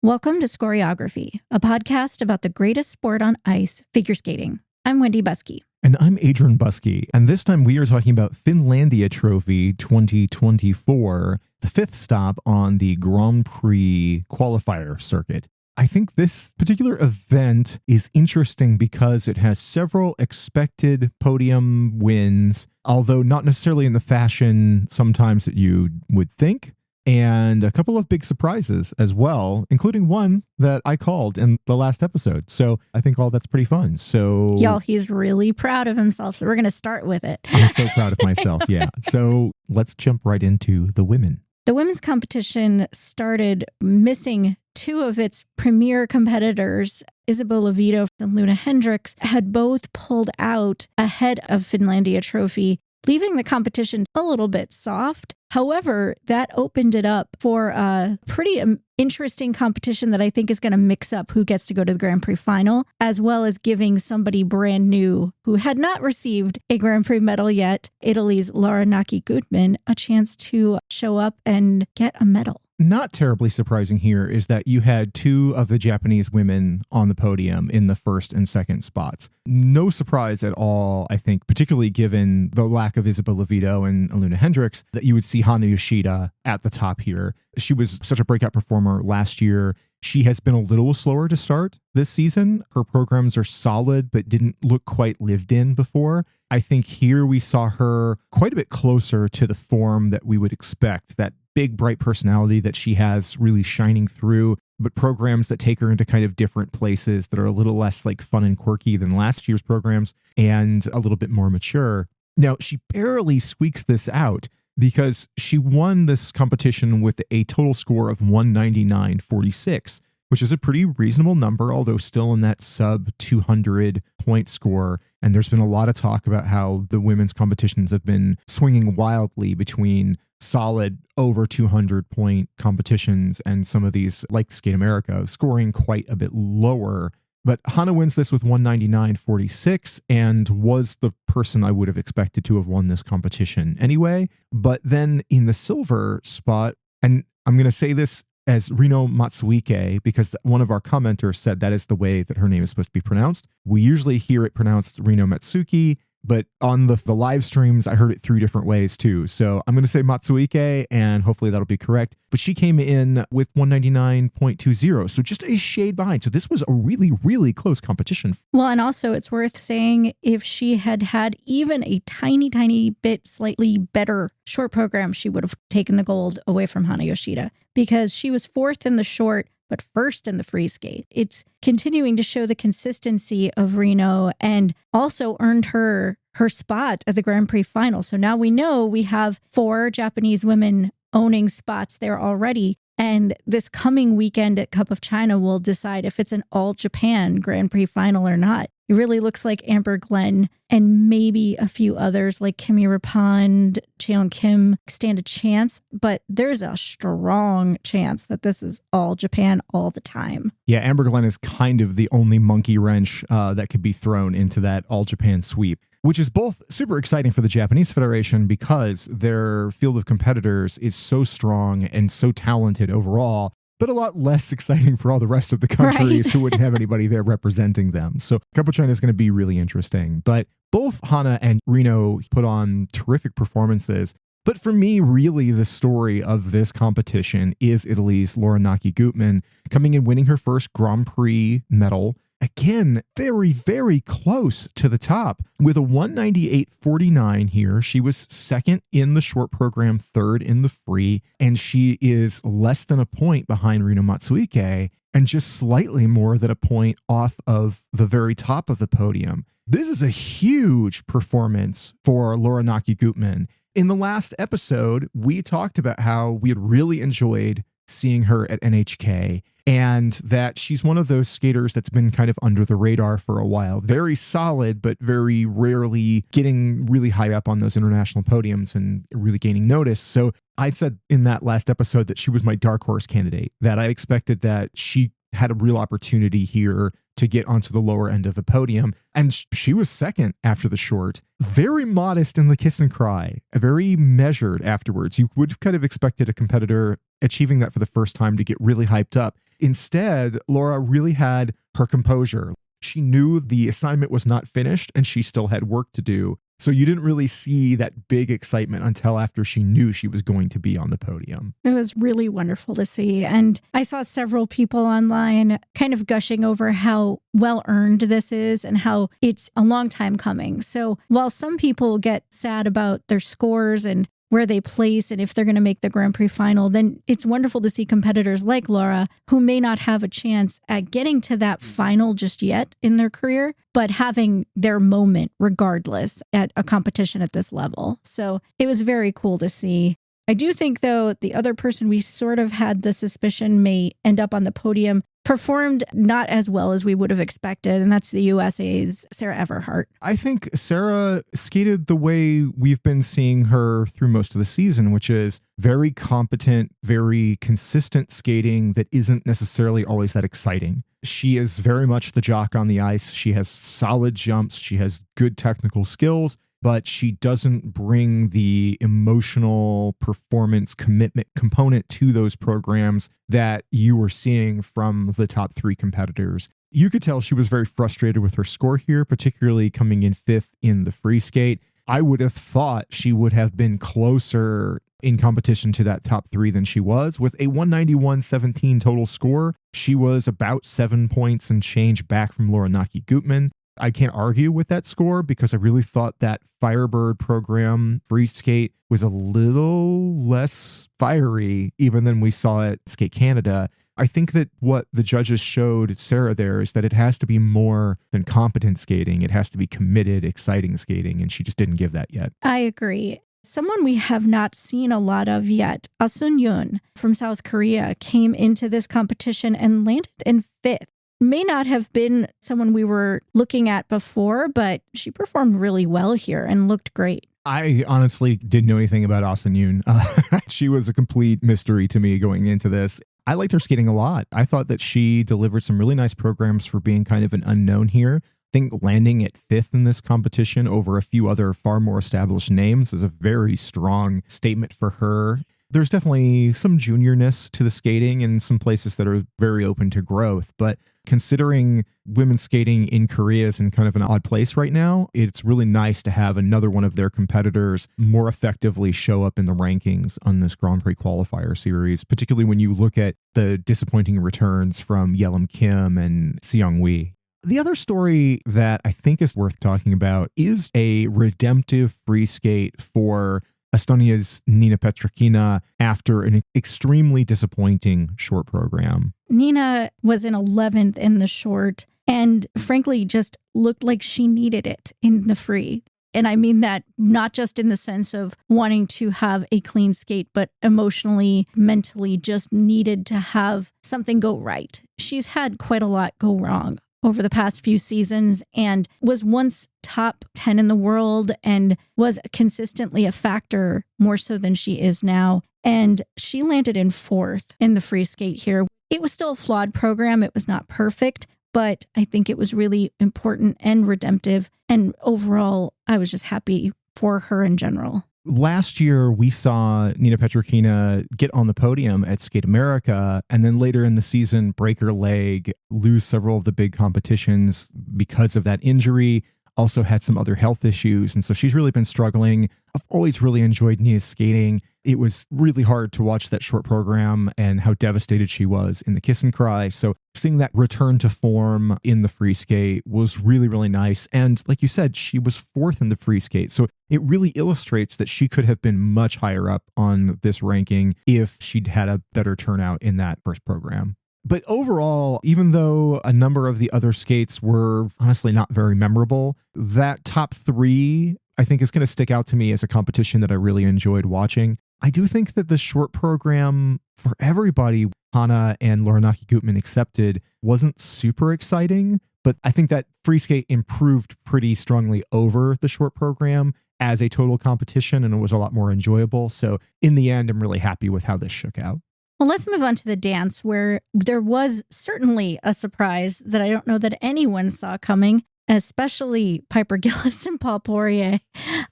Welcome to Scoreography, a podcast about the greatest sport on ice, figure skating. I'm Wendy Buskey. And I'm Adrian Buskey. And this time we are talking about Finlandia Trophy 2024, the fifth stop on the Grand Prix qualifier circuit. I think this particular event is interesting because it has several expected podium wins, although not necessarily in the fashion sometimes that you would think. And a couple of big surprises as well, including one that I called in the last episode. So I think all that's pretty fun. So Y'all, he's really proud of himself. So we're going to start with it. I'm so proud of myself. Yeah. So let's jump right into the women. The women's competition started missing two of its premier competitors. Isabeau, Levito, and Hendrickx had both pulled out ahead of Finlandia Trophy, leaving the competition a little bit soft. However, that opened it up for a pretty interesting competition that I think is going to mix up who gets to go to the Grand Prix final, as well as giving somebody brand new who had not received a Grand Prix medal yet, Italy's Lara Naki Gutmann, a chance to show up and get a medal. Not terribly surprising here is that you had two of the Japanese women on the podium in the first and second spots. No surprise at all, I think, particularly given the lack of Isabeau Levito and Hendrickx, that you would see Hana Yoshida at the top here. She was such a breakout performer last year. She has been a little slower to start this season. Her programs are solid, but didn't look quite lived in before. I think here we saw her quite a bit closer to the form that we would expect, that big, bright personality that she has really shining through, but programs that take her into kind of different places that are a little less like fun and quirky than last year's programs and a little bit more mature. Now, she barely squeaks this out because she won this competition with a total score of 199.46, which is a pretty reasonable number, although still in that sub 200 point score. And there's been a lot of talk about how the women's competitions have been swinging wildly between solid over 200 point competitions and some of these, like Skate America, scoring quite a bit lower. But Hana wins this with 199.46 and was the person I would have expected to have won this competition anyway. But then in the silver spot, and I'm going to say this as Rino Matsuike, because one of our commenters said that is the way that her name is supposed to be pronounced. We usually hear it pronounced Rino Matsuki, but on the live streams, I heard it three different ways too. So I'm going to say Matsuike, and hopefully that'll be correct. But she came in with 199.20, so just a shade behind. So this was a really, really close competition. Well, and also it's worth saying if she had had even a tiny, tiny bit slightly better short program, she would have taken the gold away from Hana Yoshida, because she was fourth in the short, but first in the free skate. It's continuing to show the consistency of Rino and also earned her spot at the Grand Prix final. So now we know we have 4 Japanese women owning spots there already. And this coming weekend at Cup of China will decide if it's an all-Japan Grand Prix final or not. It really looks like Amber Glenn and maybe a few others like Kimi Rapond, Cheon Kim stand a chance, but there's a strong chance that this is all Japan all the time. Yeah, Amber Glenn is kind of the only monkey wrench that could be thrown into that all Japan sweep, which is both super exciting for the Japanese Federation because their field of competitors is so strong and so talented overall, but a lot less exciting for all the rest of the countries who wouldn't have anybody there representing them. So Cup of China is going to be really interesting. But both Hana and Rino put on terrific performances. But for me, really, the story of this competition is Italy's Lara Naki Gutmann coming in winning her first Grand Prix medal. Again, very, very close to the top with a 198.49 here. She was second in the short program, third in the free, and she is less than a point behind Rino Matsuike and just slightly more than a point off of the very top of the podium. This is a huge performance for Lara Naki Gutmann. In the last episode, we talked about how we had really enjoyed seeing her at NHK and that she's one of those skaters that's been kind of under the radar for a while. Very solid, but very rarely getting really high up on those international podiums and really gaining notice. So I said in that last episode that she was my dark horse candidate, that I expected that she had a real opportunity here to get onto the lower end of the podium. And she was second after the short. Very modest in the kiss and cry, very measured afterwards. You would have kind of expected a competitor achieving that for the first time to get really hyped up. Instead, Laura really had her composure. She knew the assignment was not finished and she still had work to do. So you didn't really see that big excitement until after she knew she was going to be on the podium. It was really wonderful to see. And I saw several people online kind of gushing over how well earned this is and how it's a long time coming. So while some people get sad about their scores and where they place and if they're going to make the Grand Prix final, then it's wonderful to see competitors like Laura who may not have a chance at getting to that final just yet in their career, but having their moment regardless at a competition at this level. So it was very cool to see. I do think, though, the other person we sort of had the suspicion may end up on the podium performed not as well as we would have expected, and that's the USA's Sarah Everhart. I think Sarah skated the way we've been seeing her through most of the season, which is very competent, very consistent skating that isn't necessarily always that exciting. She is very much the jock on the ice. She has solid jumps. She has good technical skills, but she doesn't bring the emotional performance commitment component to those programs that you were seeing from the top three competitors. You could tell she was very frustrated with her score here, particularly coming in fifth in the free skate. I would have thought she would have been closer in competition to that top three than she was. With a 191.17 total score, she was about 7 points and change back from Lara Naki Gutmann. I can't argue with that score because I really thought that Firebird program free skate was a little less fiery even than we saw at Skate Canada. I think that what the judges showed Sarah there is that it has to be more than competent skating. It has to be committed, exciting skating, and she just didn't give that yet. I agree. Someone we have not seen a lot of yet, Asun Yoon from South Korea, came into this competition and landed in fifth. May not have been someone we were looking at before, but she performed really well here and looked great. I honestly didn't know anything about Asun Yoon. She was a complete mystery to me going into this. I liked her skating a lot. I thought that she delivered some really nice programs for being kind of an unknown here. I think landing at fifth in this competition over a few other far more established names is a very strong statement for her. There's definitely some juniorness to the skating and some places that are very open to growth. But considering women's skating in Korea is in kind of an odd place right now, it's really nice to have another one of their competitors more effectively show up in the rankings on this Grand Prix qualifier series, particularly when you look at the disappointing returns from Yelim Kim and Seong Wee. The other story that I think is worth talking about is a redemptive free skate for Estonia's Nina Petrikina after an extremely disappointing short program. Nina was in 11th in the short and frankly just looked like she needed it in the free. And I mean that not just in the sense of wanting to have a clean skate, but emotionally, mentally just needed to have something go right. She's had quite a lot go wrong over the past few seasons and was once top 10 in the world and was consistently a factor more so than she is now. And she landed in fourth in the free skate here. It was still a flawed program. It was not perfect, but I think it was really important and redemptive. And overall, I was just happy for her in general. Last year, we saw Nina Petrikina get on the podium at Skate America, and then later in the season, break her leg, lose several of the big competitions because of that injury, also had some other health issues, and so she's really been struggling. I've always really enjoyed Nina's skating. It was really hard to watch that short program and how devastated she was in the kiss and cry. So seeing that return to form in the free skate was really, really nice. And like you said, she was fourth in the free skate. So it really illustrates that she could have been much higher up on this ranking if she'd had a better turnout in that first program. But overall, even though a number of the other skates were honestly not very memorable, that top three, I think, is going to stick out to me as a competition that I really enjoyed watching. I do think that the short program for everybody, Hana and Lara Naki Gutmann accepted, wasn't super exciting, but I think that free skate improved pretty strongly over the short program as a total competition, and it was a lot more enjoyable. So in the end, I'm really happy with how this shook out. Well, let's move on to the dance, where there was certainly a surprise that I don't know that anyone saw coming. especially Piper Gillis and Paul Poirier.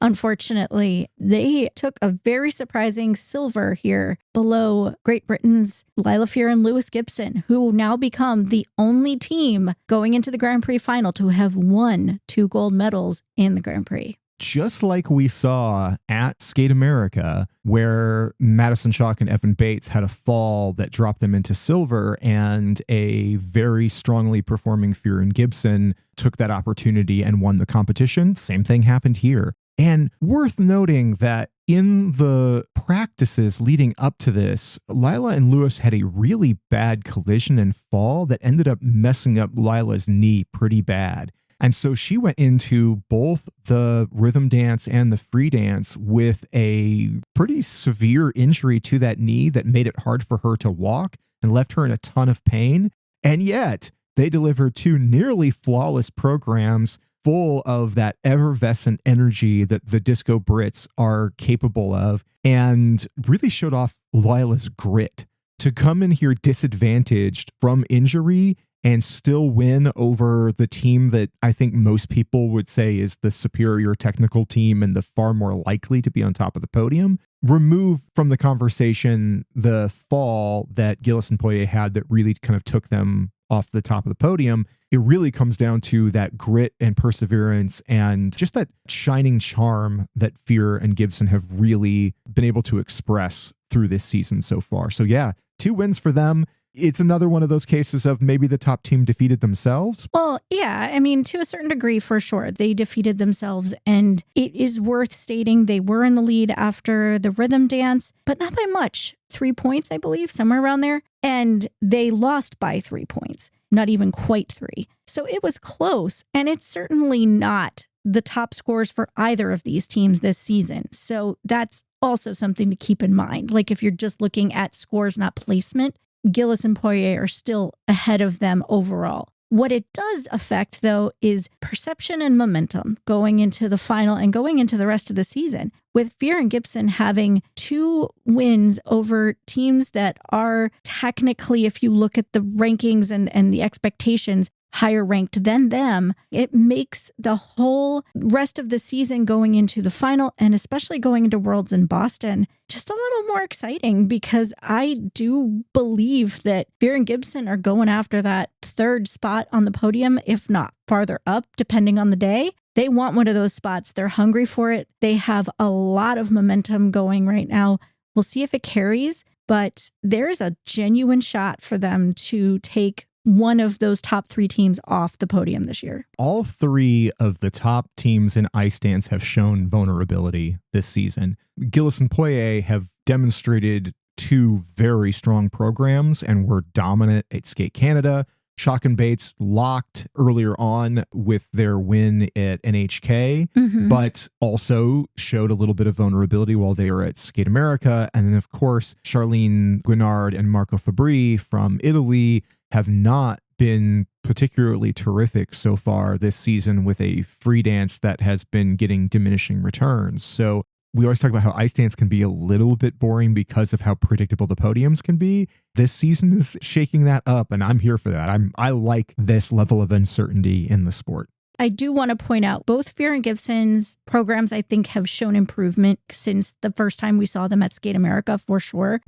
Unfortunately, they took a very surprising silver here below Great Britain's Lila Fear and Lewis Gibson, who now become the only team going into the Grand Prix final to have won 2 gold medals in the Grand Prix. Just like we saw at Skate America, where Madison Chalk and Evan Bates had a fall that dropped them into silver, and a very strongly performing Fear and Gibson took that opportunity and won the competition. Same thing happened here. And worth noting that in the practices leading up to this, Lila and Lewis had a really bad collision and fall that ended up messing up Lila's knee pretty bad. And so she went into both the rhythm dance and the free dance with a pretty severe injury to that knee that made it hard for her to walk and left her in a ton of pain. And yet they delivered 2 nearly flawless programs full of that effervescent energy that the Disco Brits are capable of, and really showed off Lila's grit to come in here disadvantaged from injury and still win over the team that I think most people would say is the superior technical team and the far more likely to be on top of the podium. Remove from the conversation the fall that Gillis and Poirier had that really kind of took them off the top of the podium. It really comes down to that grit and perseverance and just that shining charm that Fear and Gibson have really been able to express through this season so far. So yeah, 2 wins for them. It's another one of those cases of maybe the top team defeated themselves. Well, yeah, I mean, to a certain degree, for sure, they defeated themselves. And it is worth stating they were in the lead after the rhythm dance, but not by much. 3 points, I believe, somewhere around there. And they lost by 3 points, not even quite 3. So it was close. And it's certainly not the top scores for either of these teams this season. So that's also something to keep in mind. Like if you're just looking at scores, not placement, Gillis and Poirier are still ahead of them overall. What it does affect, though, is perception and momentum going into the final and going into the rest of the season. With Fear and Gibson having 2 wins over teams that are technically, if you look at the rankings and the expectations, higher ranked than them, it makes the whole rest of the season going into the final and especially going into Worlds in Boston just a little more exciting, because I do believe that Fear and Gibson are going after that 3rd spot on the podium, if not farther up, depending on the day. They want one of those spots. They're hungry for it. They have a lot of momentum going right now. We'll see if it carries, but there's a genuine shot for them to take one of those top 3 teams off the podium this year. All 3 of the top teams in ice dance have shown vulnerability this season. Gillis and Poirier have demonstrated 2 very strong programs and were dominant at Skate Canada. Chalk and Bates locked earlier on with their win at NHK, but also showed a little bit of vulnerability while they were at Skate America. And then, of course, Charlene Guinard and Marco Fabri from Italy have not been particularly terrific so far this season with a free dance that has been getting diminishing returns. So we always talk about how ice dance can be a little bit boring because of how predictable the podiums can be. This season is shaking that up, and I'm here for that. I like this level of uncertainty in the sport. I do want to point out both Fear and Gibson's programs, I think, have shown improvement since the first time we saw them at Skate America, for sure.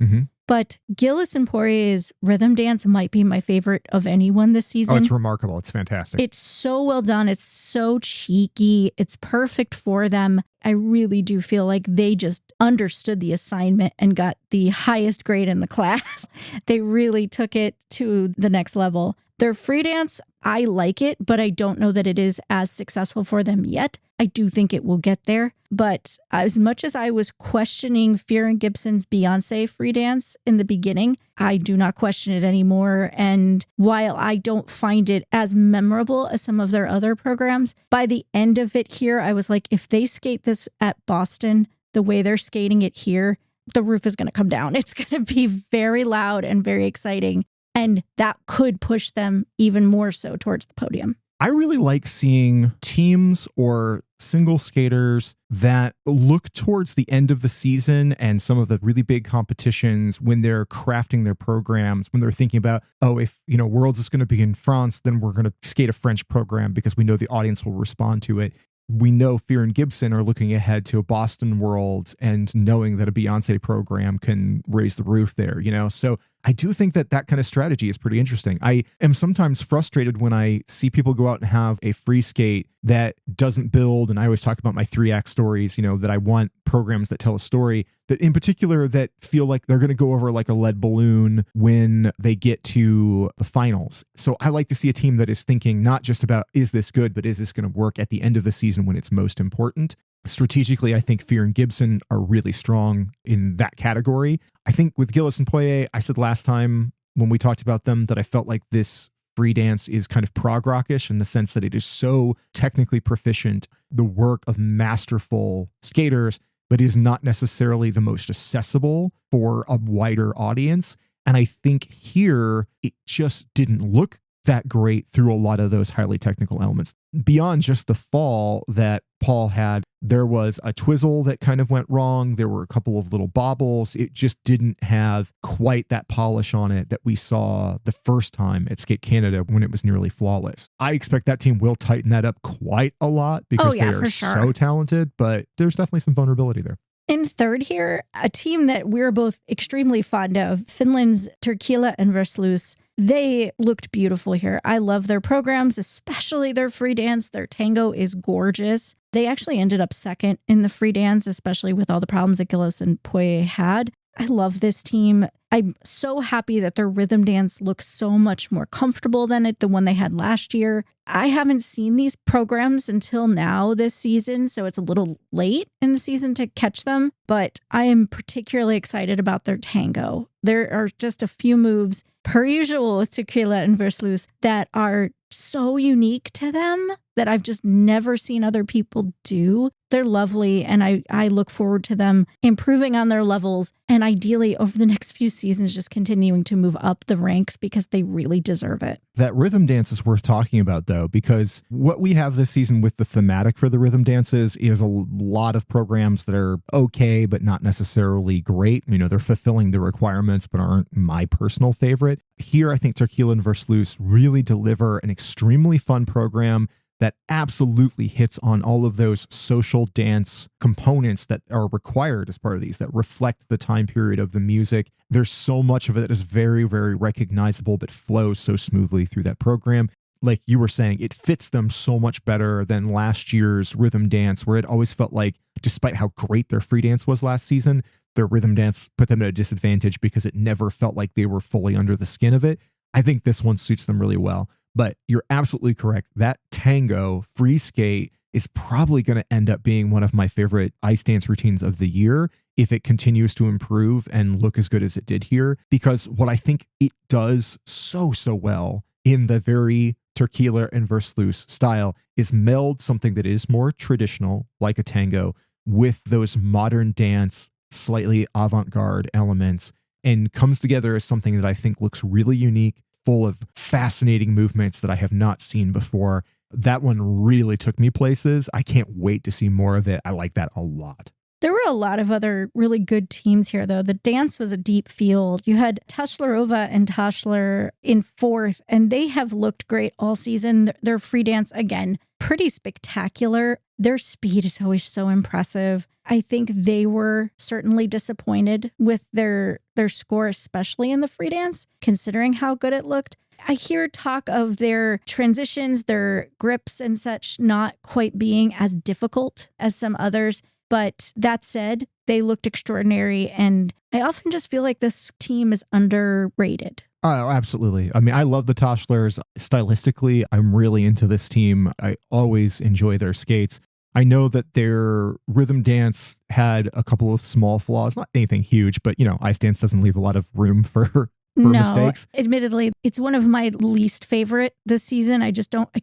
But Gillis and Poirier's rhythm dance might be my favorite of anyone this season. Oh, it's remarkable. It's fantastic. It's so well done. It's so cheeky. It's perfect for them. I really do feel like they just understood the assignment and got the highest grade in the class. They really took it to the next level. Their free dance, I like it, but I don't know that it is as successful for them yet. I do think it will get there. But as much as I was questioning Fear and Gibson's Beyonce free dance in the beginning, I do not question it anymore. And while I don't find it as memorable as some of their other programs, by the end of it here, I was like, if they skate this at Boston the way they're skating it here, the roof is going to come down. It's going to be very loud and very exciting. And that could push them even more so towards the podium. I really like seeing teams or single skaters that look towards the end of the season and some of the really big competitions when they're crafting their programs, when they're thinking about, oh, if, Worlds is going to be in France, then we're going to skate a French program because we know the audience will respond to it. We know Fear and Gibson are looking ahead to a Boston Worlds and knowing that a Beyonce program can raise the roof there, So I do think that kind of strategy is pretty interesting. I am sometimes frustrated when I see people go out and have a free skate that doesn't build. And I always talk about my 3-act stories, that I want programs that tell a story, that in particular that feel like they're going to go over like a lead balloon when they get to the finals. So I like to see a team that is thinking not just about, is this good, but is this going to work at the end of the season when it's most important? Strategically, I think Fear and Gibson are really strong in that category. I think with Gillis and Poirier, I said last time when we talked about them that I felt like this free dance is kind of prog rockish in the sense that it is so technically proficient, the work of masterful skaters, but is not necessarily the most accessible for a wider audience. And I think here it just didn't look that great through a lot of those highly technical elements. Beyond just the fall that Paul had, there was a twizzle that kind of went wrong. There were a couple of little bobbles. It just didn't have quite that polish on it that we saw the first time at Skate Canada when it was nearly flawless. I expect that team will tighten that up quite a lot because they are so talented, but there's definitely some vulnerability there. In third here, a team that we're both extremely fond of, Finland's Turkila and Versluis. They looked beautiful here. I love their programs, especially their free dance. Their tango is gorgeous. They actually ended up second in the free dance, especially with all the problems that Gillis and Poirier had. I love this team. I'm so happy that their rhythm dance looks so much more comfortable than the one they had last year. I haven't seen these programs until now this season, so it's a little late in the season to catch them, but I am particularly excited about their tango. There are just a few moves, per usual with Tequila and Versluis, that are so unique to them that I've just never seen other people do. They're lovely, and I look forward to them improving on their levels and ideally over the next few seasons just continuing to move up the ranks because they really deserve it. That rhythm dance is worth talking about, though, because what we have this season with the thematic for the rhythm dances is a lot of programs that are okay, but not necessarily great. They're fulfilling the requirements, but aren't my personal favorite. Here, I think Tequila and Versluis really deliver an extremely fun program that absolutely hits on all of those social dance components that are required as part of these, that reflect the time period of the music. There's so much of it that is very, very recognizable, but flows so smoothly through that program. Like you were saying, it fits them so much better than last year's rhythm dance, where it always felt like, despite how great their free dance was last season, their rhythm dance put them at a disadvantage because it never felt like they were fully under the skin of it. I think this one suits them really well. But you're absolutely correct. That tango free skate is probably going to end up being one of my favorite ice dance routines of the year if it continues to improve and look as good as it did here. Because what I think it does so well in the very Tequila and Versluis style is meld something that is more traditional, like a tango, with those modern dance, slightly avant-garde elements, and comes together as something that I think looks really unique, full of fascinating movements that I have not seen before. That one really took me places. I can't wait to see more of it. I like that a lot. There were a lot of other really good teams here, though. The dance was a deep field. You had Tashlerova and Tashler in fourth, and they have looked great all season. Their free dance, again, pretty spectacular. Their speed is always so impressive. I think they were certainly disappointed with their score, especially in the free dance, considering how good it looked. I hear talk of their transitions, their grips and such not quite being as difficult as some others. But that said, they looked extraordinary. And I often just feel like this team is underrated. Oh, absolutely. I mean, I love the Toshlers. Stylistically, I'm really into this team. I always enjoy their skates. I know that their rhythm dance had a couple of small flaws, not anything huge, but, ice dance doesn't leave a lot of room for mistakes. Admittedly, it's one of my least favorite this season. I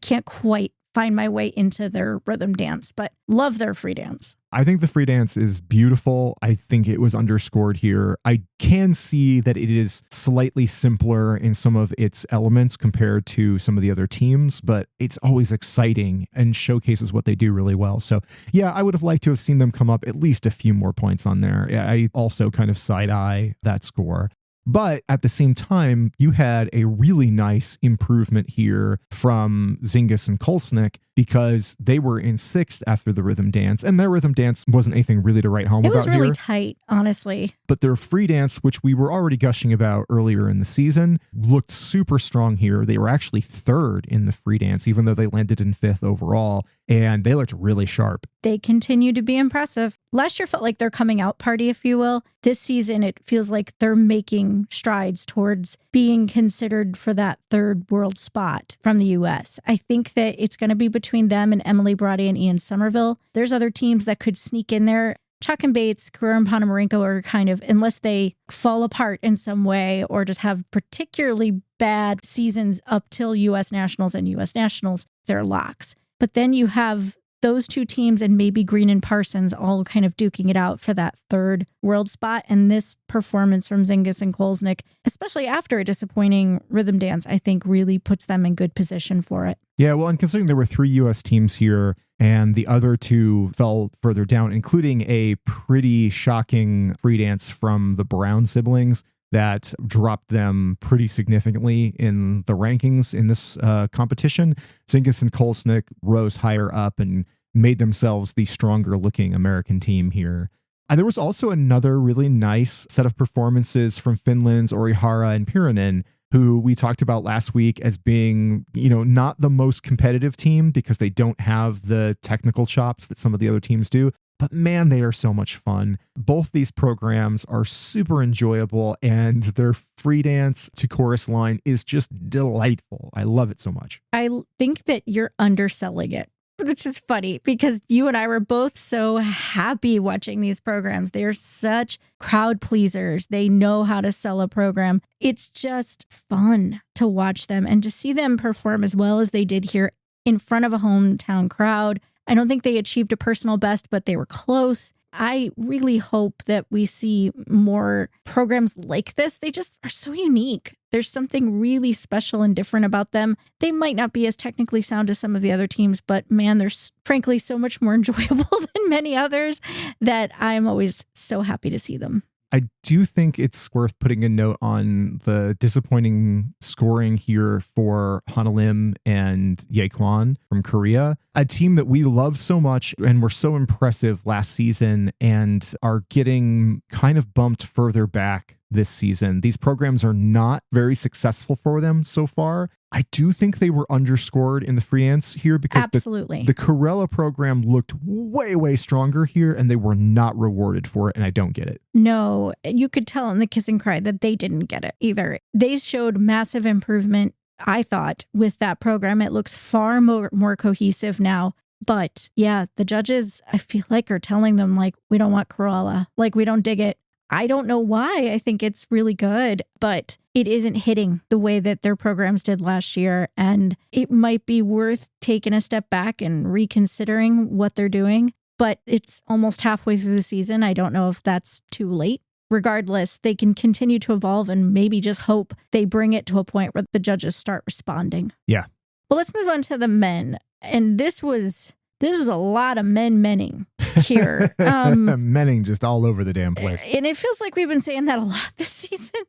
can't quite find my way into their rhythm dance, but love their free dance. I think the free dance is beautiful. I think it was underscored here. I can see that it is slightly simpler in some of its elements compared to some of the other teams, but it's always exciting and showcases what they do really well. So yeah, I would have liked to have seen them come up at least a few more points on there. I also kind of side eye that score. But at the same time, you had a really nice improvement here from Zingis and Kolsnik because they were in sixth after the rhythm dance, and their rhythm dance wasn't anything really to write home about here. It was really tight, honestly. But their free dance, which we were already gushing about earlier in the season, looked super strong here. They were actually third in the free dance, even though they landed in fifth overall, and they looked really sharp. They continue to be impressive. Last year felt like their coming out party, if you will. This season, it feels like they're making strides towards being considered for that third world spot from the U.S. I think that it's going to be between them and Emily Brady and Ian Somerville. There's other teams that could sneak in there. Chuck and Bates, Carrera and Ponomarenko are kind of, unless they fall apart in some way or just have particularly bad seasons up till U.S. Nationals and U.S. Nationals, they're locks. But then you have those two teams and maybe Green and Parsons all kind of duking it out for that third world spot. And this performance from Zingis and Kolsnik, especially after a disappointing rhythm dance, I think really puts them in good position for it. Yeah, well, and considering there were 3 U.S. teams here and the other 2 fell further down, including a pretty shocking free dance from the Brown siblings that dropped them pretty significantly in the rankings in this competition. Zingis and Kolsnik rose higher up and made themselves the stronger looking American team here. And there was also another really nice set of performances from Finland's Orihara and Pirinen, who we talked about last week as being, not the most competitive team because they don't have the technical chops that some of the other teams do. But man, they are so much fun. Both these programs are super enjoyable, and their free dance to chorus line is just delightful. I love it so much. I think that you're underselling it, which is funny because you and I were both so happy watching these programs. They are such crowd pleasers. They know how to sell a program. It's just fun to watch them and to see them perform as well as they did here in front of a hometown crowd. I don't think they achieved a personal best, but they were close. I really hope that we see more programs like this. They just are so unique. There's something really special and different about them. They might not be as technically sound as some of the other teams, but man, they're frankly so much more enjoyable than many others that I'm always so happy to see them. I do think it's worth putting a note on the disappointing scoring here for Hana Lim and Yaekwon from Korea, a team that we love so much and were so impressive last season and are getting kind of bumped further back this season. These programs are not very successful for them so far. I do think they were underscored in the free dance here because absolutely the Corella program looked way, way stronger here and they were not rewarded for it. And I don't get it. No, you could tell in the Kiss and Cry that they didn't get it either. They showed massive improvement, I thought, with that program. It looks far more cohesive now. But yeah, the judges, I feel like, are telling them, like, we don't want Corella, like, we don't dig it. I don't know why. I think it's really good, but it isn't hitting the way that their programs did last year. And it might be worth taking a step back and reconsidering what they're doing. But it's almost halfway through the season. I don't know if that's too late. Regardless, they can continue to evolve and maybe just hope they bring it to a point where the judges start responding. Yeah. Well, let's move on to the men. And this was a lot of menning here. Menning just all over the damn place. And it feels like we've been saying that a lot this season.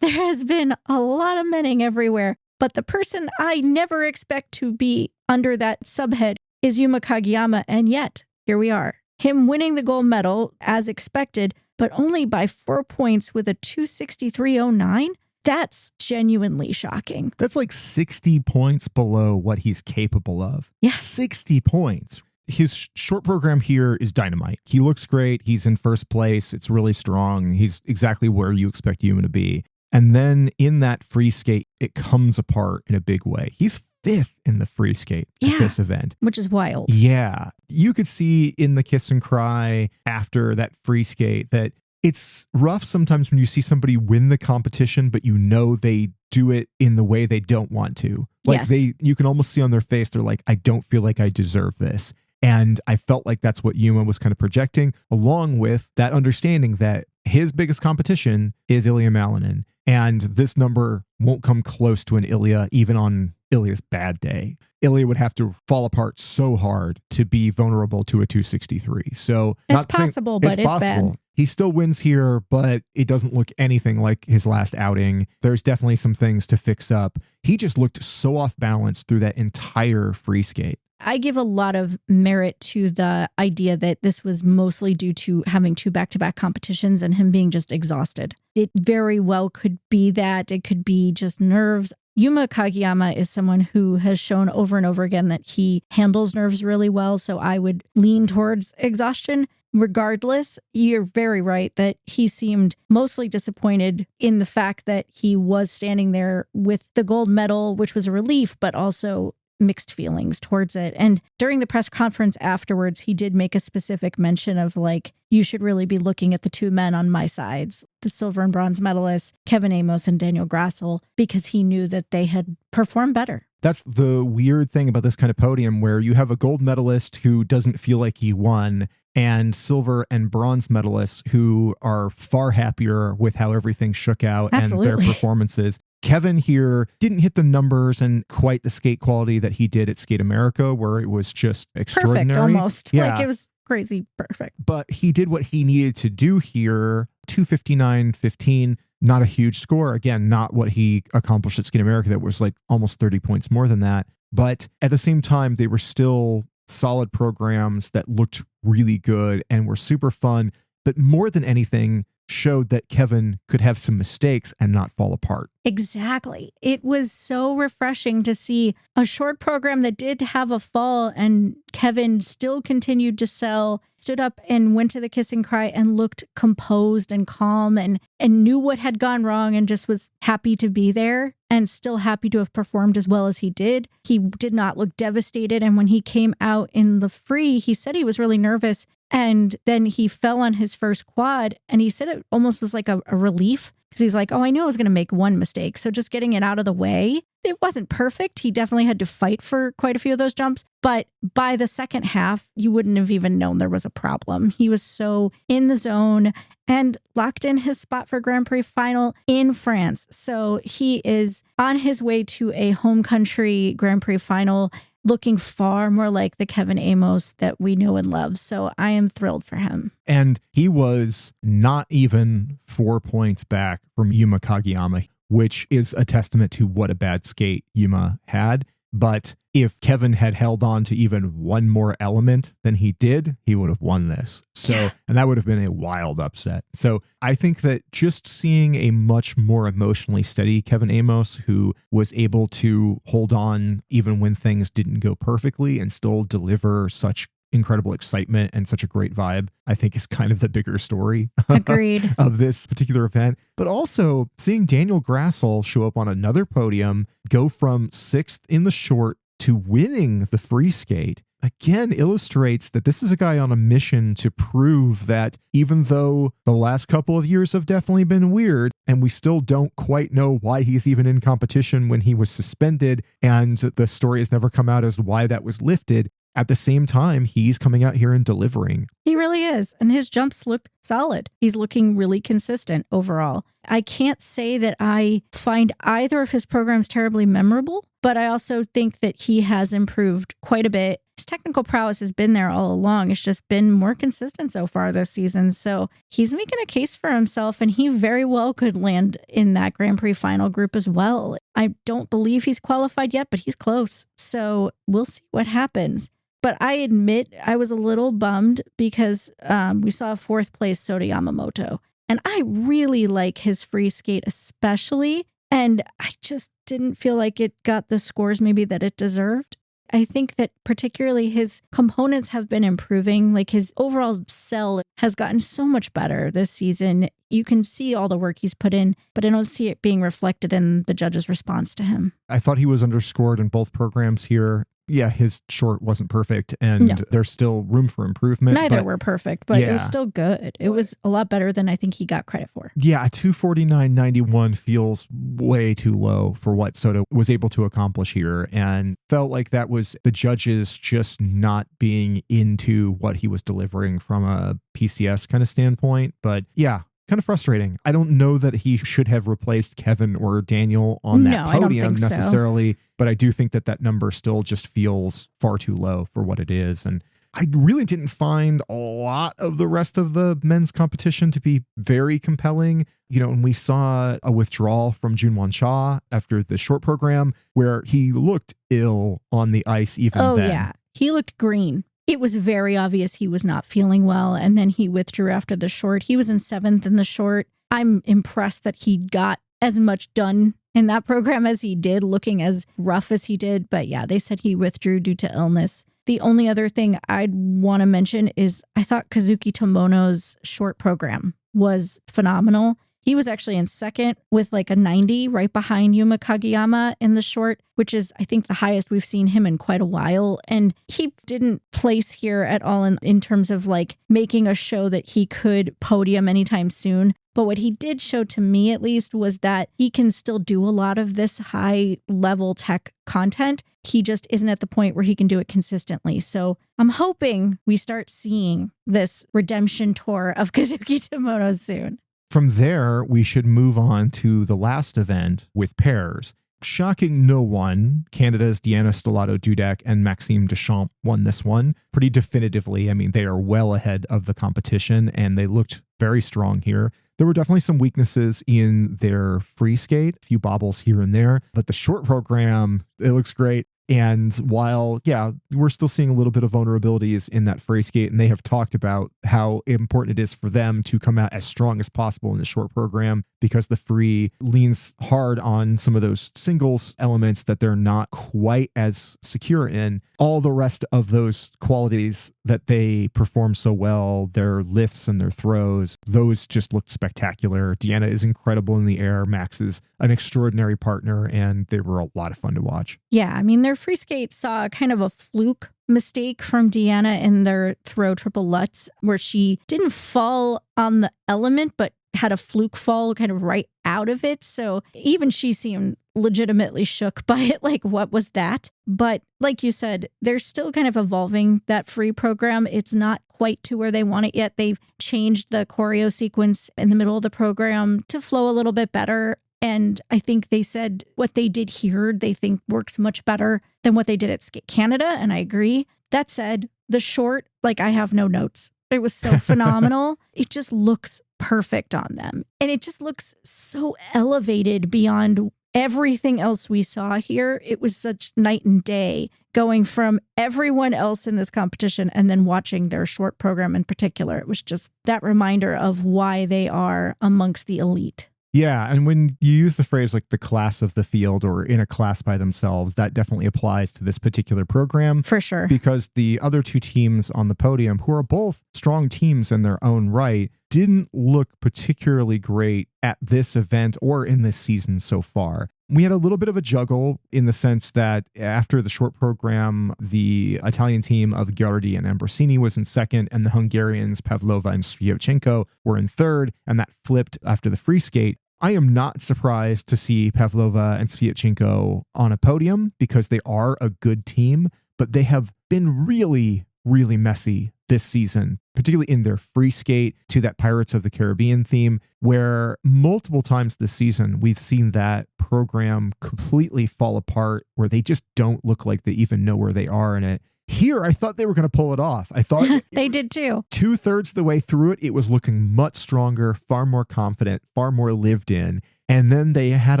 There has been a lot of menning everywhere. But the person I never expect to be under that subhead is Yuma Kagiyama. And yet, here we are. Him winning the gold medal as expected, but only by 4 points with a 263.09. That's genuinely shocking. That's like 60 points below what he's capable of. Yeah. 60 points. His short program here is dynamite. He looks great. He's in first place. It's really strong. He's exactly where you expect Yuma to be. And then in that free skate, it comes apart in a big way. He's fifth in the free skate at this event. Which is wild. Yeah. You could see in the Kiss and Cry after that free skate that It's rough sometimes when you see somebody win the competition, but you know they do it in the way they don't want to. Like Yes. you can almost see on their face, they're like, I don't feel like I deserve this. And I felt like that's what Yuma was kind of projecting, along with that understanding that his biggest competition is Ilya Malinin. And this number won't come close to an Ilya, even on Ilya's bad day. Ilya would have to fall apart so hard to be vulnerable to a 263. So It's possible, but it's bad. He still wins here, but it doesn't look anything like his last outing. There's definitely some things to fix up. He just looked so off balance through that entire free skate. I give a lot of merit to the idea that this was mostly due to having 2 back-to-back competitions and him being just exhausted. It very well could be that. It could be just nerves. Yuma Kagiyama is someone who has shown over and over again that he handles nerves really well, so I would lean towards exhaustion. Regardless, you're very right that he seemed mostly disappointed in the fact that he was standing there with the gold medal, which was a relief, but also mixed feelings towards it. And during the press conference afterwards, he did make a specific mention of like, you should really be looking at the 2 men on my sides, the silver and bronze medalists, Kevin Amos and Daniel Grassel, because he knew that they had performed better. That's the weird thing about this kind of podium where you have a gold medalist who doesn't feel like he won and silver and bronze medalists who are far happier with how everything shook out Absolutely. and their performances. Kevin here didn't hit the numbers and quite the skate quality that he did at Skate America, where it was just extraordinary. Perfect, almost. Yeah. Like it was crazy perfect. But he did what he needed to do here. 259.15, not a huge score. Again, not what he accomplished at Skate America. That was like almost 30 points more than that. But at the same time, they were still solid programs that looked really good and were super fun. But more than anything, showed that Kevin could have some mistakes and not fall apart. Exactly. It was so refreshing to see a short program that did have a fall and Kevin still continued to sell, stood up and went to the kiss and cry and looked composed and calm and knew what had gone wrong and just was happy to be there and still happy to have performed as well as he did. He did not look devastated. And when he came out in the free, he said he was really nervous. And then he fell on his first quad and he said it almost was like a relief because he's like, oh, I knew I was going to make one mistake. So just getting it out of the way. It wasn't perfect. He definitely had to fight for quite a few of those jumps. But by the second half, you wouldn't have even known there was a problem. He was so in the zone and locked in his spot for Grand Prix final in France. So he is on his way to a home country Grand Prix final, looking far more like the Kevin Amos that we know and love. So I am thrilled for him. And he was not even 4 points back from Yuma Kagiyama, which is a testament to what a bad skate Yuma had. But if Kevin had held on to even one more element than he did, he would have won this. So, and that would have been a wild upset. So I think that just seeing a much more emotionally steady Kevin Amos, who was able to hold on even when things didn't go perfectly and still deliver such incredible excitement and such a great vibe, I think is kind of the bigger story Agreed. of this particular event. But also seeing Daniel Grassel show up on another podium, go from 6th in the short to winning the free skate, again illustrates that this is a guy on a mission to prove that even though the last couple of years have definitely been weird and we still don't quite know why he's even in competition when he was suspended and the story has never come out as to why that was lifted, at the same time, he's coming out here and delivering. He really is. And his jumps look solid. He's looking really consistent overall. I can't say that I find either of his programs terribly memorable, but I also think that he has improved quite a bit. His technical prowess has been there all along. It's just been more consistent so far this season. So he's making a case for himself, and he very well could land in that Grand Prix final group as well. I don't believe he's qualified yet, but he's close. So we'll see what happens. But I admit I was a little bummed because we saw 4th place Sota Yamamoto. And I really like his free skate especially. And I just didn't feel like it got the scores maybe that it deserved. I think that particularly his components have been improving. Like his overall sell has gotten so much better this season. You can see all the work he's put in, but I don't see it being reflected in the judges' response to him. I thought he was underscored in both programs here. yeah, his short wasn't perfect and there's still room for improvement. Neither were perfect, but it was still good. It was a lot better than I think he got credit for. Yeah, a 249.91 feels way too low for what Soto was able to accomplish here, and felt like that was the judges just not being into what he was delivering from a PCS kind of standpoint. But yeah, kind of frustrating. I don't know that he should have replaced Kevin or Daniel on that podium necessarily, but I do think that that number still just feels far too low for what it is. And I really didn't find a lot of the rest of the men's competition to be very compelling. You know, and we saw a withdrawal from Junwon Cha after the short program where he looked ill on the ice even then. Oh, yeah. He looked green. It was very obvious he was not feeling well, and then he withdrew after the short. He was in 7th in the short. I'm impressed that he got as much done in that program as he did, looking as rough as he did. But yeah, they said he withdrew due to illness. The only other thing I'd want to mention is I thought Kazuki Tomono's short program was phenomenal. He was actually in 2nd with like a 90 right behind Yuma Kagiyama in the short, which is, I think, the highest we've seen him in quite a while. And he didn't place here at all in terms of like making a show that he could podium anytime soon. But what he did show to me, at least, was that he can still do a lot of this high level tech content. He just isn't at the point where he can do it consistently. So I'm hoping we start seeing this redemption tour of Kazuki Tomono soon. From there, we should move on to the last event with pairs. Shocking no one, Canada's Deanna Stellato-Dudek and Maxime Deschamps won this one pretty definitively. I mean, they are well ahead of the competition and they looked very strong here. There were definitely some weaknesses in their free skate, a few bobbles here and there, but the short program, it looks great. And while, yeah, we're still seeing a little bit of vulnerabilities in that free skate, and they have talked about how important it is for them to come out as strong as possible in the short program because the free leans hard on some of those singles elements that they're not quite as secure in. All the rest of those qualities that they perform so well, their lifts and their throws, those just looked spectacular. Deanna is incredible in the air. Max is an extraordinary partner, and they were a lot of fun to watch. Yeah, I mean, their free skate saw kind of a fluke mistake from Deanna in their throw triple lutz where she didn't fall on the element, but had a fluke fall kind of right out of it. So even she seemed legitimately shook by it. Like, what was that? But like you said, they're still kind of evolving that free program. It's not quite to where they want it yet. They've changed the choreo sequence in the middle of the program to flow a little bit better. And I think they said what they did here, they think works much better than what they did at Skate Canada. And I agree. That said, the short, like, I have no notes. It was so phenomenal. It just looks perfect on them. And it just looks so elevated beyond everything else we saw here. It was such night and day going from everyone else in this competition and then watching their short program in particular. It was just that reminder of why they are amongst the elite. Yeah, and when you use the phrase like the class of the field or in a class by themselves, that definitely applies to this particular program. For sure. Because the other two teams on the podium, who are both strong teams in their own right, didn't look particularly great at this event or in this season so far. We had a little bit of a juggle in the sense that after the short program, the Italian team of Giardi and Ambrosini was in 2nd, and the Hungarians Pavlova and Sviatchenko were in 3rd, and that flipped after the free skate. I am not surprised to see Pavlova and Sviatchenko on a podium because they are a good team, but they have been really, really messy this season, particularly in their free skate to that Pirates of the Caribbean theme, where multiple times this season we've seen that program completely fall apart, where they just don't look like they even know where they are in it. Here, I thought they were going to pull it off. I thought they did too. 2/3 of the way through it, it was looking much stronger, far more confident, far more lived in. And then they had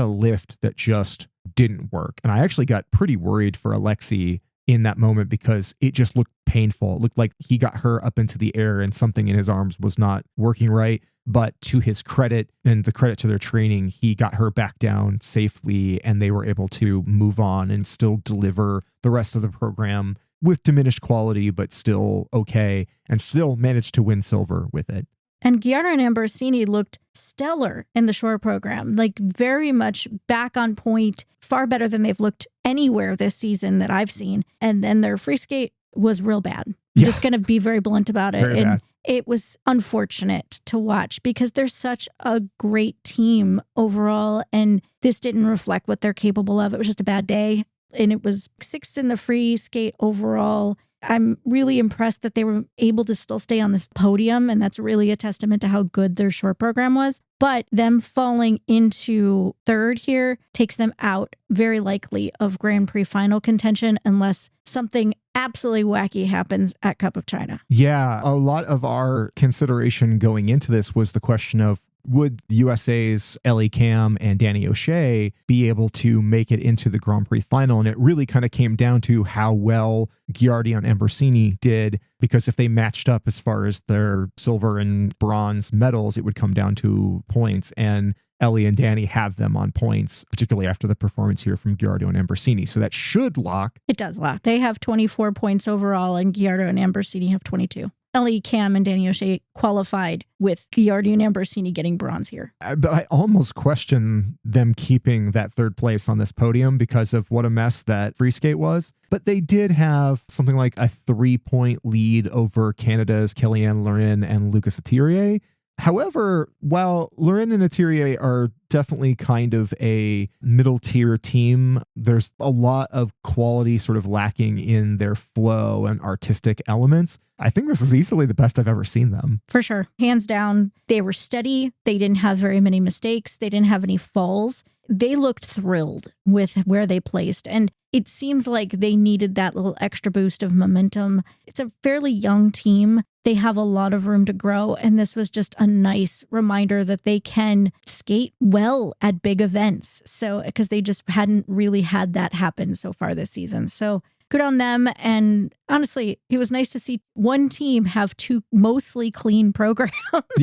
a lift that just didn't work. And I actually got pretty worried for Alexei in that moment because it just looked painful. It looked like he got her up into the air and something in his arms was not working right. But to his credit and the credit to their training, he got her back down safely and they were able to move on and still deliver the rest of the program with diminished quality, but still okay, and still managed to win silver with it. And Giardo and Ambrosini looked stellar in the short program, like very much back on point, far better than they've looked anywhere this season that I've seen. And then their free skate was real bad. I'm just going to be very blunt about it. Very bad. It was unfortunate to watch because they're such a great team overall. And this didn't reflect what they're capable of. It was just a bad day. And it was 6th in the free skate overall. I'm really impressed that they were able to still stay on this podium. And that's really a testament to how good their short program was. But them falling into 3rd here takes them out very likely of Grand Prix final contention unless something absolutely wacky happens at Cup of China. Yeah, a lot of our consideration going into this was the question of would USA's Ellie Cam and Danny O'Shea be able to make it into the Grand Prix final? And it really kind of came down to how well Giardi and Ambrosini did, because if they matched up as far as their silver and bronze medals, it would come down to points. And Ellie and Danny have them on points, particularly after the performance here from Giardo and Ambrosini. So that should lock. It does lock. They have 24 points overall, and Giardo and Ambrosini have 22. Ellie, Cam, and Danny O'Shea qualified with Giardi and Ambrosini getting bronze here. But I almost question them keeping that 3rd place on this podium because of what a mess that free skate was. But they did have something like a 3-point lead over Canada's Kellyanne Larin and Lucas Atelier. However, while Larin and Atelier are definitely kind of a middle tier team, there's a lot of quality sort of lacking in their flow and artistic elements. I think this is easily the best I've ever seen them. For sure. Hands down, they were steady. They didn't have very many mistakes. They didn't have any falls. They looked thrilled with where they placed. And it seems like they needed that little extra boost of momentum. It's a fairly young team. They have a lot of room to grow. And this was just a nice reminder that they can skate well at big events. So, because they just hadn't really had that happen so far this season. So good on them. And honestly, it was nice to see one team have 2 mostly clean programs,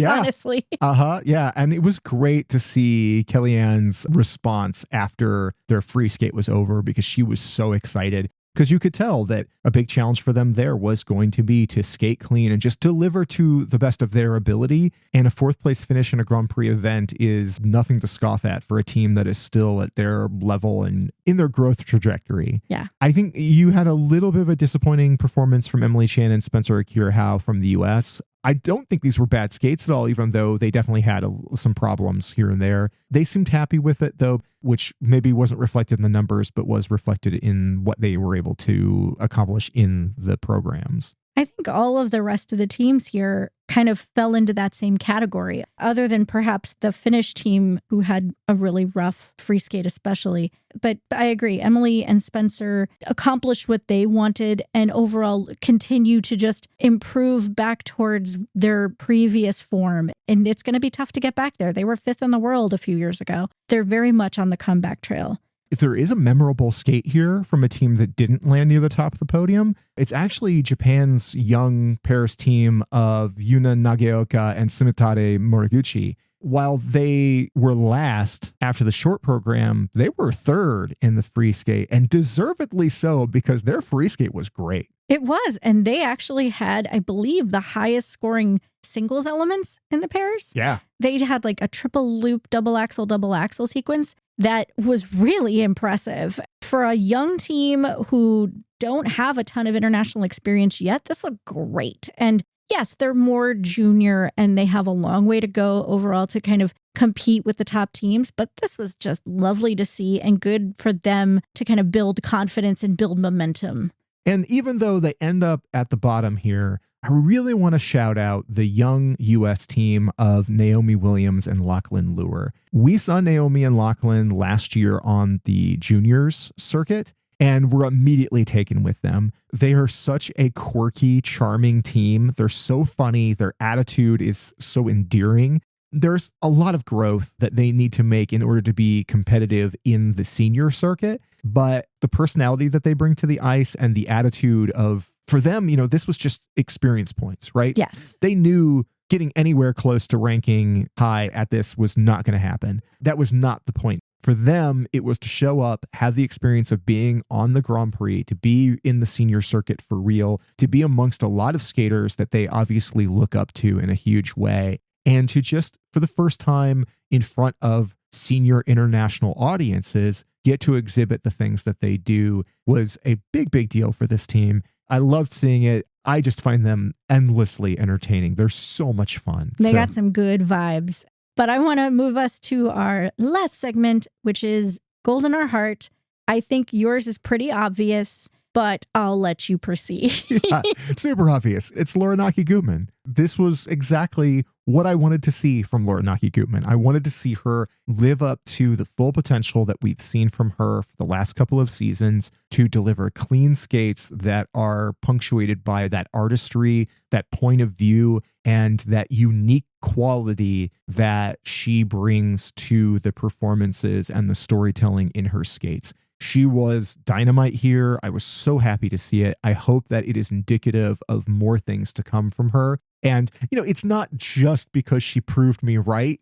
honestly. Yeah. And it was great to see Kellyanne's response after their free skate was over, because she was so excited. Because you could tell that a big challenge for them there was going to be to skate clean and just deliver to the best of their ability. And a 4th place finish in a Grand Prix event is nothing to scoff at for a team that is still at their level and in their growth trajectory. Yeah. I think you had a little bit of a disappointing performance from Emily Chan and Spencer Akira Howe from the US. I don't think these were bad skates at all, even though they definitely had some problems here and there. They seemed happy with it, though, which maybe wasn't reflected in the numbers, but was reflected in what they were able to accomplish in the programs. I think all of the rest of the teams here kind of fell into that same category, other than perhaps the Finnish team who had a really rough free skate especially. But I agree, Emily and Spencer accomplished what they wanted and overall continue to just improve back towards their previous form. And it's going to be tough to get back there. They were 5th in the world a few years ago. They're very much on the comeback trail. If there is a memorable skate here from a team that didn't land near the top of the podium, it's actually Japan's young pairs team of Yuna Nageoka and Sumitare Moriguchi. While they were last after the short program, they were 3rd in the free skate, and deservedly so, because their free skate was great. It was. And they actually had, I believe, the highest scoring singles elements in the pairs. Yeah. They had like a triple loop, double axle sequence that was really impressive. For a young team who don't have a ton of international experience yet, this looked great. And yes, they're more junior and they have a long way to go overall to kind of compete with the top teams. But this was just lovely to see and good for them to kind of build confidence and build momentum. And even though they end up at the bottom here, I really want to shout out the young U.S. team of Naomi Williams and Lachlan Lure. We saw Naomi and Lachlan last year on the juniors circuit, and were immediately taken with them. They are such a quirky, charming team. They're so funny. Their attitude is so endearing. There's a lot of growth that they need to make in order to be competitive in the senior circuit. But the personality that they bring to the ice and the attitude of, for them, you know, this was just experience points, right? Yes. They knew getting anywhere close to ranking high at this was not going to happen. That was not the point. For them, it was to show up, have the experience of being on the Grand Prix, to be in the senior circuit for real, to be amongst a lot of skaters that they obviously look up to in a huge way. And to just, for the first time in front of senior international audiences, get to exhibit the things that they do was a big, big deal for this team. I loved seeing it. I just find them endlessly entertaining. They're so much fun. They got some good vibes. But I want to move us to our last segment, which is Gold in Our Heart. I think yours is pretty obvious, but I'll let you proceed. Yeah, super obvious. It's Lara Naki Gutmann. This was exactly what I wanted to see from Lara Naki Gutmann. I wanted to see her live up to the full potential that we've seen from her for the last couple of seasons, to deliver clean skates that are punctuated by that artistry, that point of view, and that unique quality that she brings to the performances and the storytelling in her skates. She was dynamite here. I was so happy to see it. I hope that it is indicative of more things to come from her. And, it's not just because she proved me right.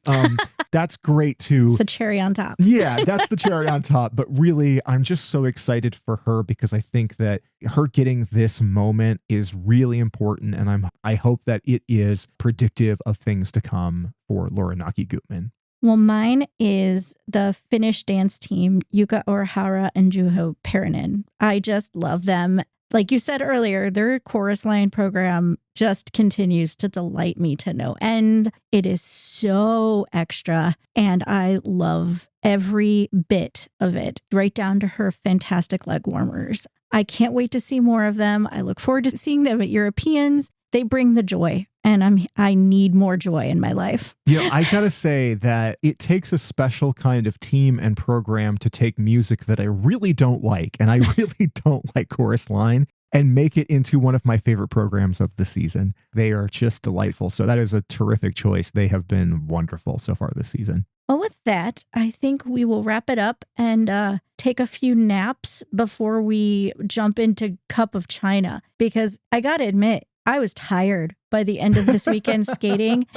That's great too. It's the cherry on top. Yeah, that's the cherry on top. But really, I'm just so excited for her because I think that her getting this moment is really important. And I hope that it is predictive of things to come for Lara Naki Gutmann. Well, mine is the Finnish dance team, Jukka Orhara and Juho Perinen. I just love them. Like you said earlier, their chorus line program just continues to delight me to no end. It is so extra, and I love every bit of it, right down to her fantastic leg warmers. I can't wait to see more of them. I look forward to seeing them at Europeans. They bring the joy, and I need more joy in my life. I gotta say that it takes a special kind of team and program to take music that I really don't like, and I really don't like chorus line, and make it into one of my favorite programs of the season. They are just delightful. So that is a terrific choice. They have been wonderful so far this season. Well, with that, I think we will wrap it up and take a few naps before we jump into Cup of China, because I gotta admit, I was tired by the end of this weekend skating.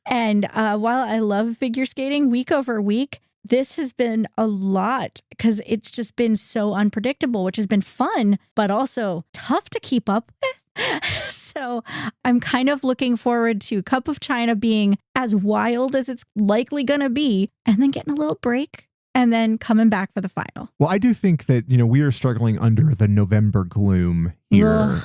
And while I love figure skating week over week, this has been a lot because it's just been so unpredictable, which has been fun, but also tough to keep up with. So I'm kind of looking forward to Cup of China being as wild as it's likely going to be, and then getting a little break, and then coming back for the final. Well, I do think that, we are struggling under the November gloom here.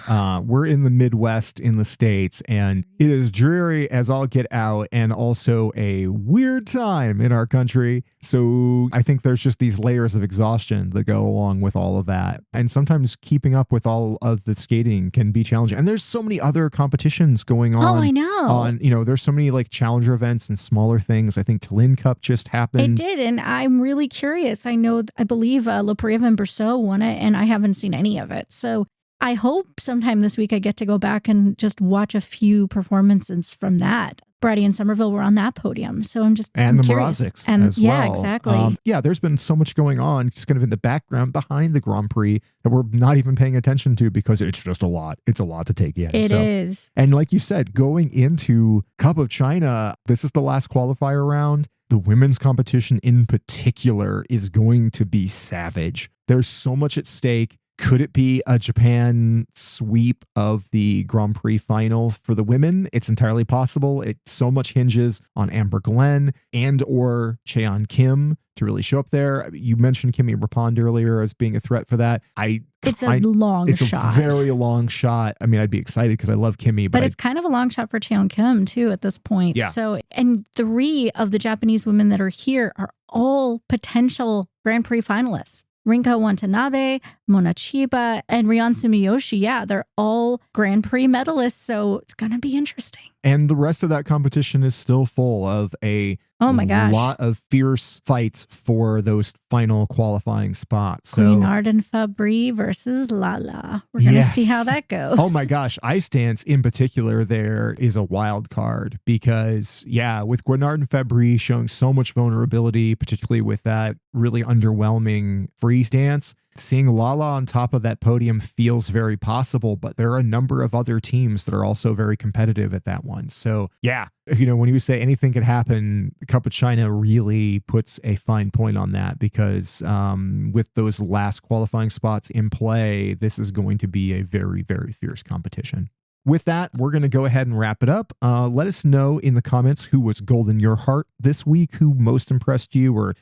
We're in the Midwest in the States, and it is dreary as all get out, and also a weird time in our country. So I think there's just these layers of exhaustion that go along with all of that. And sometimes keeping up with all of the skating can be challenging. And there's so many other competitions going on. Oh, I know. There's so many like challenger events and smaller things. I think Tallinn Cup just happened. It did. And I'm really curious. I believe Loprieva and Berceau won it, and I haven't seen any of it. So I hope sometime this week I get to go back and just watch a few performances from that. Brady and Somerville were on that podium. So I'm the Mrazeks as well. Yeah, exactly. There's been so much going on just kind of in the background behind the Grand Prix that we're not even paying attention to because it's just a lot. It's a lot to take in. It is. And like you said, going into Cup of China, this is the last qualifier round. The women's competition in particular is going to be savage. There's so much at stake. Could it be a Japan sweep of the Grand Prix final for the women? It's entirely possible. It so much hinges on Amber Glenn and or Cheon Kim to really show up there. You mentioned Kimmy Rapond earlier as being a threat for that. It's a long shot. It's a very long shot. I mean, I'd be excited because I love Kimmy. But it's kind of a long shot for Cheon Kim, too, at this point. Yeah. So, and 3 of the Japanese women that are here are all potential Grand Prix finalists. Rinka Watanabe, Mona Chiba, and Ryon Sumiyoshi. Yeah, they're all Grand Prix medalists, so it's going to be interesting. And the rest of that competition is still full of a lot of fierce fights for those final qualifying spots. So Guinard and Fabry versus Lala. We're going to see how that goes. Oh my gosh. Ice dance in particular there is a wild card because, with Guinard and Fabry showing so much vulnerability, particularly with that really underwhelming freeze dance, seeing Lala on top of that podium feels very possible, but there are a number of other teams that are also very competitive at that one. So when you say anything could happen, Cup of China really puts a fine point on that because with those last qualifying spots in play, this is going to be a very, very fierce competition. with that, we're going to go ahead and wrap it up. Let us know in the comments who was gold in your heart this week, who most impressed you or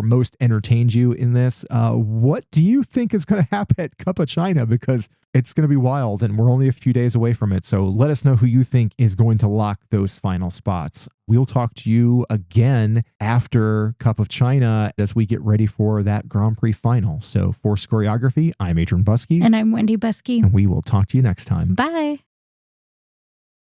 most entertained you in this. What do you think is going to happen at Cup of China? Because it's going to be wild and we're only a few days away from it. So let us know who you think is going to lock those final spots. We'll talk to you again after Cup of China as we get ready for that Grand Prix final. So for Scoreography, I'm Adrian Buskey. And I'm Wendy Buskey. And we will talk to you next time. Bye.